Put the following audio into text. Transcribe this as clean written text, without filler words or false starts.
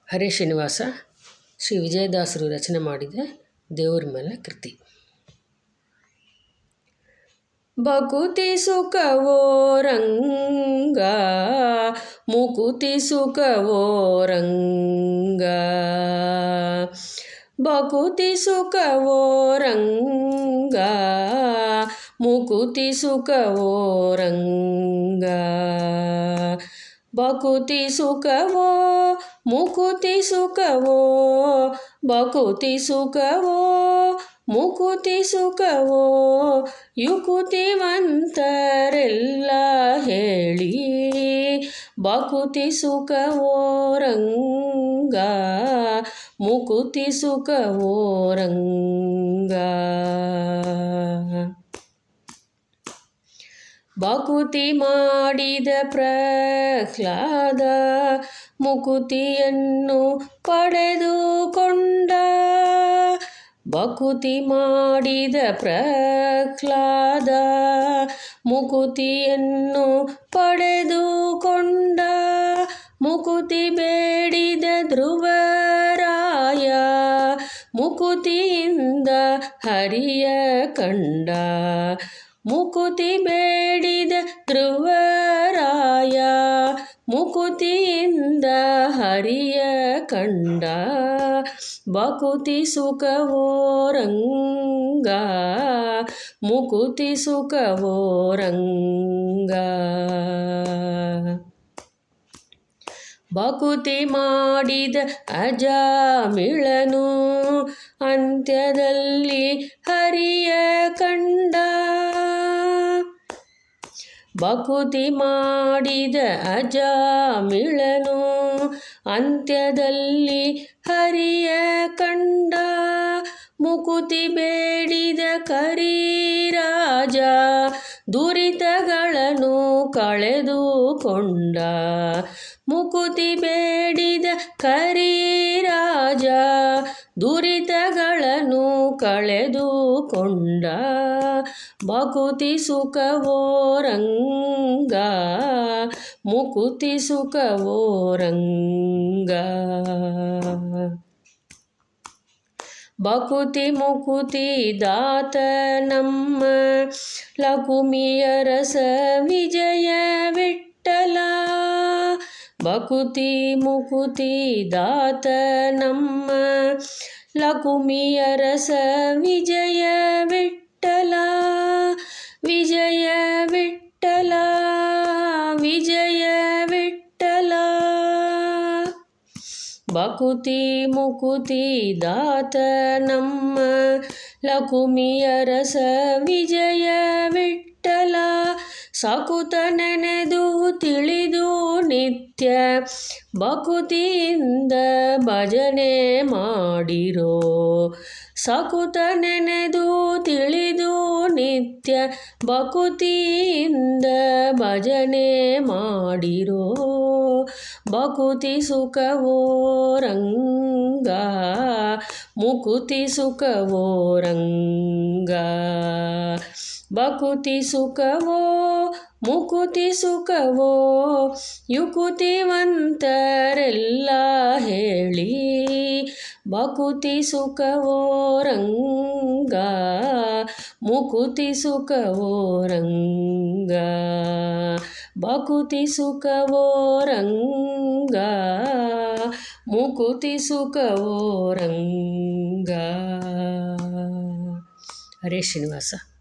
ಹರೇ ಶ್ರೀನಿವಾಸ ಶ್ರೀ ವಿಜಯದಾಸರು ರಚನೆ ಮಾಡಿದ ದೇವರ ಮೇಲೆ ಕೃತಿ. ಬಕುತಿ ಸುಖವೋ ರಂಗ, ಮುಕುತಿ ಸುಖವೋ ರಂಗ, ಬಕುತಿ ಸುಖವೋ ರಂಗ, ಮುಕುತಿ ಸುಖವೋ ರಂಗ, ಬಕುತಿ ಸುಖವೋ ಮುಕುತಿ ಸುಖವೋ, ಬಕುತಿ ಸುಖವೋ ಮುಕುತಿ ಸುಖವೋ, ಯುಕುತಿವಂತರೆಲ್ಲ ಹೇಳಿ ಬಕುತಿ ಸುಖವೋ ರಂಗ, ಮುಕುತಿ ಸುಖವೋ ರಂಗ. ಬಕುತಿ ಮಾಡಿದ ಪ್ರಹ್ಲಾದ ಮುಕುತಿಯನ್ನು ಪಡೆದುಕೊಂಡ, ಬಕುತಿ ಮಾಡಿದ ಪ್ರಹ್ಲಾದ ಮುಕುತಿಯನ್ನು ಪಡೆದುಕೊಂಡ, ಮುಕುತಿ ಬೇಡಿದ ಧ್ರುವರಾಯ ಮುಕುತಿಯಿಂದ ಹರಿಯ ಕಂಡ, ಮುಕುತಿ ಬೇಡಿದ ಧ್ರುವರಾಯ ಮುಕುತಿಯಿಂದ ಹರಿಯ ಕಂಡ, ಬಕುತಿ ಸುಖವೋ ರಂಗ, ಮುಕುತಿ ಸುಖವೋ ರಂಗ. ಬಕುತಿ ಮಾಡಿದ ಅಜಾಮಿಳನು ಅಂತ್ಯದಲ್ಲಿ ಹರಿಯ ಕಂಡ, ಬಕುತಿ ಮಾಡಿದ ಅಜಾಮಿಳನು ಅಂತ್ಯದಲ್ಲಿ ಹರಿಯ ಕಂಡ, ಮುಕುತಿ ಬೇಡಿದ ಕರಿರಾಜ ದುರಿತಗಳನ್ನು ಕಳೆದುಕೊಂಡ, ಮುಕುತಿ ಬೇಡಿದ ಕರಿರಾಜ ದುರಿತಗಳನ್ನು ಕಳೆದುಕೊಂಡ, ಬಕುತಿ ಸುಖವೋ ರಂಗ, ಮುಕುತಿ ಸುಖವೋ ರಂಗ. ಬಕುತಿ ಮುಕುತಿ ದಾತ ನಮ್ಮ ಲಕುಮಿಯರಸ ವಿಜಯ ವಿಠ್ಠಲ, ಬಕುತಿ ಮುಕುತಿ ದಾತ ನಮ್ಮ ಲಕುಮಿಯರಸ ವಿಜಯ ವಿಠ್ಠಲ, ವಿಜಯ ವಿಠ್ಠಲ, ವಿಜಯ ವಿಠ್ಠಲ. ಬಕುತಿ ಮುಕುತಿ ದಾತ ನಮ್ಮ ಲಕುಮಿಯರಸ ವಿಜಯ ವಿಠ್ಠಲ, ಸಕುತ ನೆನೆದು ತಿಳಿದು ನಿತ್ಯ ಬಕುತಿಯಿಂದ ಭಜನೆ ಮಾಡಿರೋ, ಸಕುತ ನೆನೆದು ತಿಳಿದು ನಿತ್ಯ ಬಕುತಿಯಿಂದ ಭಜನೆ ಮಾಡಿರೋ, ಬಕುತಿ ಸುಖವೋ ರಂಗ, ಮುಕುತಿ ಸುಖವೋ ರಂಗ, ಬಕುತಿ ಸುಖವೋ ಮುಕುತಿ ಸುಖವೋ, ಯುಕುತಿವಂತರೆಲ್ಲ ಹೇಳಿ ಬಕುತಿ ಸುಖವೋ ರಂಗ, ಮುಕುತಿ ಸುಖವೋ ರಂಗ, ಬಕುತಿ ಸುಖವೋ ರಂಗ, ಮುಕುತಿ ಸುಖವೋ ರಂಗ. ಹರೇ ಶ್ರೀನಿವಾಸ.